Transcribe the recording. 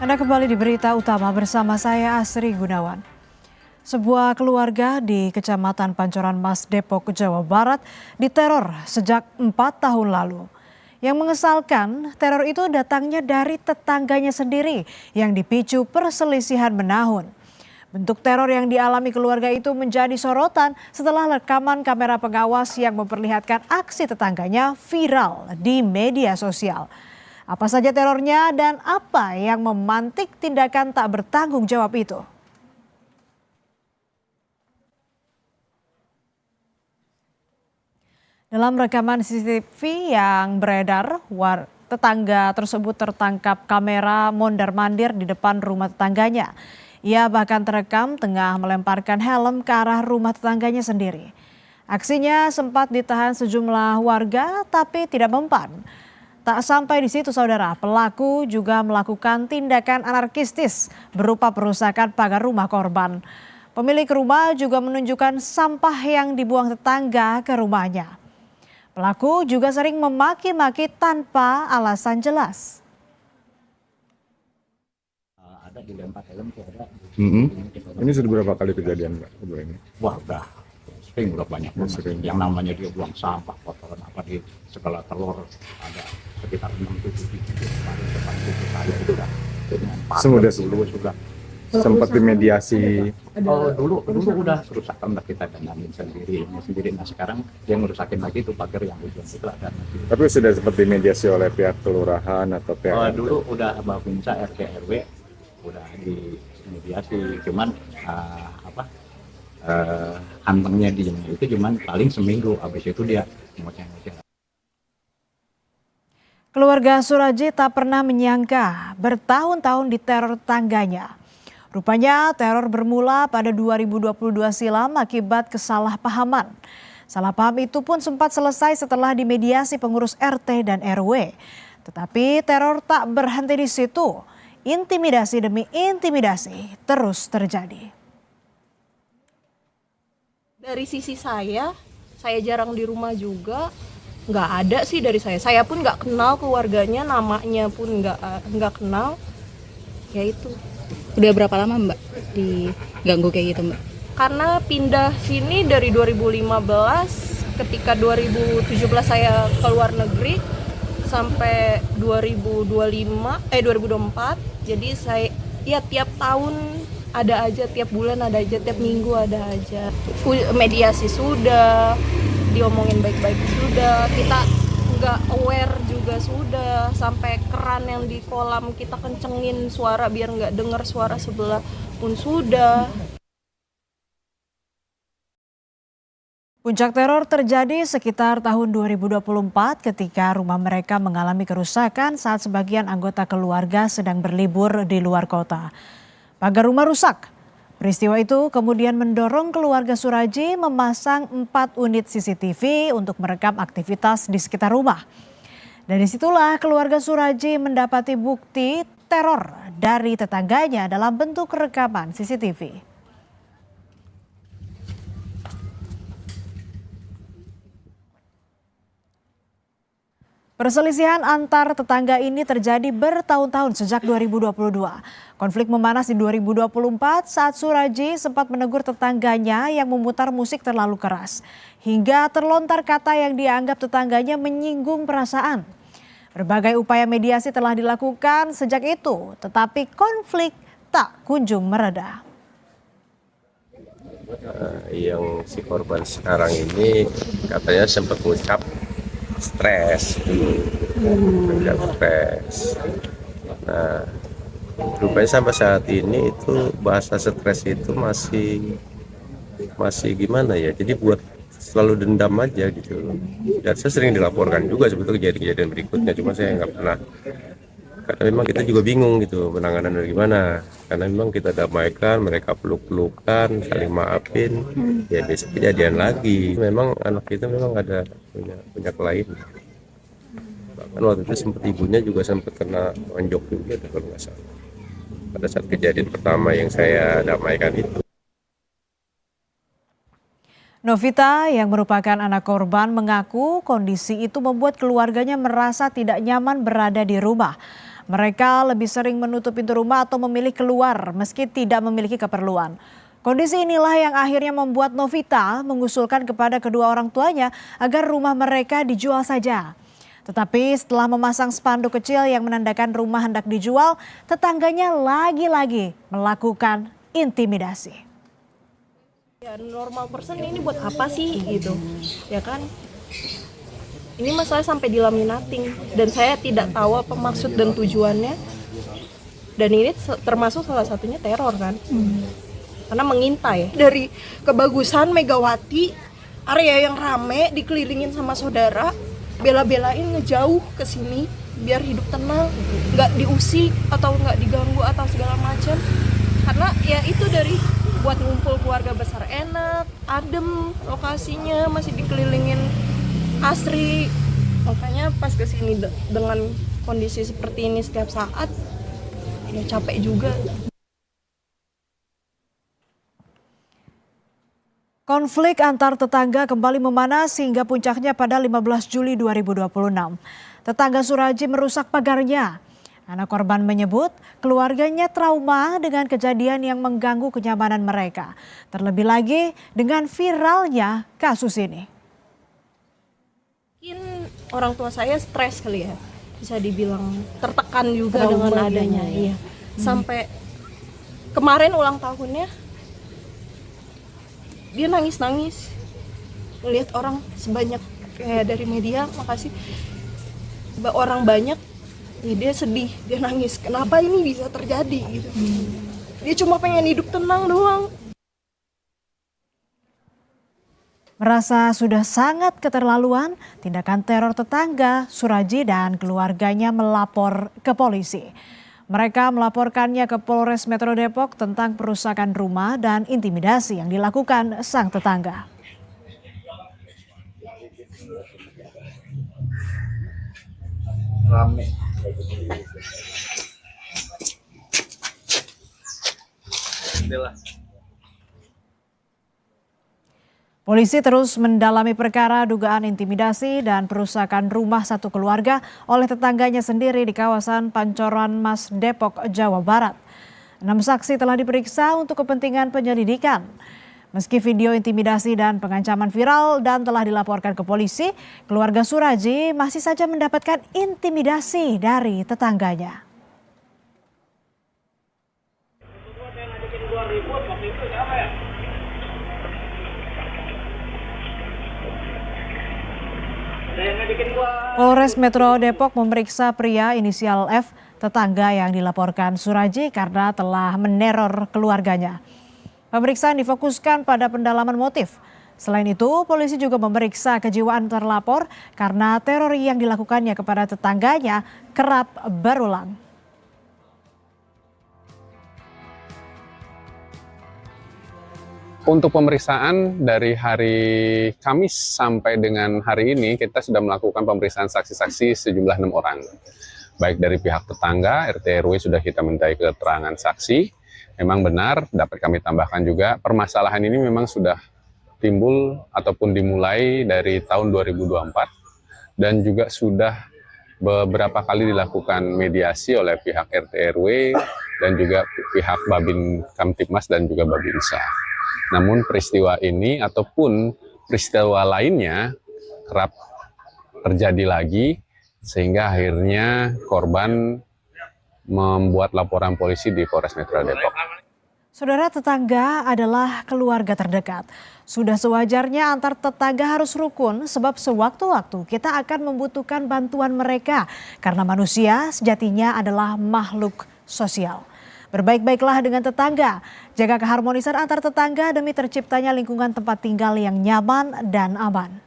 Anda kembali di berita utama bersama saya Asri Gunawan. Sebuah keluarga di Kecamatan Pancoran Mas, Depok, Jawa Barat diteror sejak 4 tahun lalu. Yang mengesalkan, teror itu datangnya dari tetangganya sendiri yang dipicu perselisihan menahun. Bentuk teror yang dialami keluarga itu menjadi sorotan setelah rekaman kamera pengawas yang memperlihatkan aksi tetangganya viral di media sosial. Apa saja terornya dan apa yang memantik tindakan tak bertanggung jawab itu? Dalam rekaman CCTV yang beredar, tetangga tersebut tertangkap kamera mondar-mandir di depan rumah tetangganya. Ia bahkan terekam tengah melemparkan helm ke arah rumah tetangganya sendiri. Aksinya sempat ditahan sejumlah warga tapi tidak mempan. Tak sampai di situ saudara, pelaku juga melakukan tindakan anarkistis berupa perusakan pagar rumah korban. Pemilik rumah juga menunjukkan sampah yang dibuang tetangga ke rumahnya. Pelaku juga sering memaki-maki tanpa alasan jelas. Ada dilempar helm tuh ada. Ini sudah berapa kali kejadian Mbak? Wah udah sering, udah banyak banget. Yang namanya dia buang sampah, kotoran apa di segala telur ada sekitar 6-7 kemarin depan kuku saya itu udah Semudah dulu sudah sempat dimediasi. Oh dulu udah kerusakan udah kita dandanin sendiri. Nah sekarang dia ngerusakin lagi itu pagar yang ujung itu ada. Tapi sudah sempat dimediasi oleh pihak kelurahan atau pihak Dulu udah Babinsa RT RW udah dimediasi, cuman antengnya di itu cuman paling seminggu, habis itu dia ngoceh-ngoceh. Keluarga Suraji tak pernah menyangka bertahun-tahun diteror tetangganya. Rupanya teror bermula pada 2022 silam akibat kesalahpahaman. Salah paham itu pun sempat selesai setelah dimediasi pengurus RT dan RW. Tetapi teror tak berhenti di situ. Intimidasi demi intimidasi terus terjadi. Dari sisi saya jarang di rumah juga, nggak ada sih dari saya. Saya pun nggak kenal keluarganya, namanya pun nggak kenal. Ya itu. Udah berapa lama Mbak diganggu kayak gitu Mbak? Karena pindah sini dari 2015, ketika 2017 saya keluar negeri sampai 2024. Jadi saya ya tiap tahun ada aja, tiap bulan ada aja, tiap minggu ada aja. Mediasi sudah, diomongin baik-baik sudah, kita nggak aware juga sudah, sampai keran yang di kolam kita kencengin suara biar nggak dengar suara sebelah pun sudah. Puncak teror terjadi sekitar tahun 2024 ketika rumah mereka mengalami kerusakan saat sebagian anggota keluarga sedang berlibur di luar kota. Pagar rumah rusak. Peristiwa itu kemudian mendorong keluarga Suraji memasang 4 unit CCTV untuk merekam aktivitas di sekitar rumah. Dan disitulah keluarga Suraji mendapati bukti teror dari tetangganya dalam bentuk rekaman CCTV. Perselisihan antar tetangga ini terjadi bertahun-tahun sejak 2022. Konflik memanas di 2024 saat Suraji sempat menegur tetangganya yang memutar musik terlalu keras. Hingga terlontar kata yang dianggap tetangganya menyinggung perasaan. Berbagai upaya mediasi telah dilakukan sejak itu, tetapi konflik tak kunjung mereda. Yang si korban sekarang ini katanya sempat mengucap stres stres. Nah, rupanya sampai saat ini itu bahasa stres itu masih gimana ya? Jadi buat selalu dendam aja gitu. Dan saya sering dilaporkan juga sebetulnya kejadian-kejadian berikutnya, cuma saya nggak pernah. Karena memang kita juga bingung gitu penanganan dari gimana. Karena memang kita damaikan, mereka peluk-pelukan, saling maafin, ya besok kejadian lagi. Memang anak kita memang ada punya kelainan. Bahkan waktu itu sempat ibunya juga sempat kena onjok juga kalau nggak salah. Pada saat kejadian pertama yang saya damaikan itu. Novita yang merupakan anak korban mengaku kondisi itu membuat keluarganya merasa tidak nyaman berada di rumah. Mereka lebih sering menutup pintu rumah atau memilih keluar meski tidak memiliki keperluan. Kondisi inilah yang akhirnya membuat Novita mengusulkan kepada kedua orang tuanya agar rumah mereka dijual saja. Tetapi setelah memasang spanduk kecil yang menandakan rumah hendak dijual, tetangganya lagi-lagi melakukan intimidasi. Ya normal person ini buat apa sih gitu, ya kan? Ini masalah sampai dilaminating dan saya tidak tahu apa maksud dan tujuannya. Dan ini termasuk salah satunya teror kan? Karena mengintai dari kebagusan Megawati, area yang rame dikelilingin sama saudara, bela-belain ngejauh ke sini biar hidup tenang, nggak diusik atau nggak diganggu atau segala macam. Karena ya itu dari buat ngumpul keluarga besar enak, adem lokasinya, masih dikelilingin asri. Makanya pas kesini dengan kondisi seperti ini setiap saat, ya capek juga. Konflik antar tetangga kembali memanas hingga puncaknya pada 15 Juli 2026. Tetangga Suraji merusak pagarnya. Anak korban menyebut keluarganya trauma dengan kejadian yang mengganggu kenyamanan mereka. Terlebih lagi dengan viralnya kasus ini. Mungkin orang tua saya stres kali ya, bisa dibilang tertekan juga dengan adanya. Iya. Sampai kemarin ulang tahunnya dia nangis-nangis melihat orang sebanyak kayak dari media, makasih orang banyak, ya dia sedih, dia nangis. Kenapa ini bisa terjadi gitu? Dia cuma pengen hidup tenang doang. Merasa sudah sangat keterlaluan, tindakan teror tetangga, Suraji dan keluarganya melapor ke polisi. Mereka melaporkannya ke Polres Metro Depok tentang perusakan rumah dan intimidasi yang dilakukan sang tetangga. Rame. Polisi terus mendalami perkara dugaan intimidasi dan perusakan rumah satu keluarga oleh tetangganya sendiri di kawasan Pancoran Mas, Depok, Jawa Barat. 6 saksi telah diperiksa untuk kepentingan penyelidikan. Meski video intimidasi dan pengancaman viral dan telah dilaporkan ke polisi, keluarga Suraji masih saja mendapatkan intimidasi dari tetangganya. Polres Metro Depok memeriksa pria inisial F, tetangga yang dilaporkan Suraji karena telah meneror keluarganya. Pemeriksaan difokuskan pada pendalaman motif. Selain itu, polisi juga memeriksa kejiwaan terlapor karena teror yang dilakukannya kepada tetangganya kerap berulang. Untuk pemeriksaan dari hari Kamis sampai dengan hari ini kita sudah melakukan pemeriksaan saksi-saksi sejumlah 6 orang. Baik dari pihak tetangga, RT RW sudah kita mintai keterangan saksi. Memang benar, dapat kami tambahkan juga permasalahan ini memang sudah timbul ataupun dimulai dari tahun 2024 dan juga sudah beberapa kali dilakukan mediasi oleh pihak RT RW dan juga pihak Babin Kamtibmas dan juga Babinsa. Namun peristiwa ini ataupun peristiwa lainnya kerap terjadi lagi sehingga akhirnya korban membuat laporan polisi di Polres Metro Depok. Saudara, tetangga adalah keluarga terdekat. Sudah sewajarnya antar tetangga harus rukun sebab sewaktu-waktu kita akan membutuhkan bantuan mereka karena manusia sejatinya adalah makhluk sosial. Berbaik-baiklah dengan tetangga, jaga keharmonisan antar tetangga demi terciptanya lingkungan tempat tinggal yang nyaman dan aman.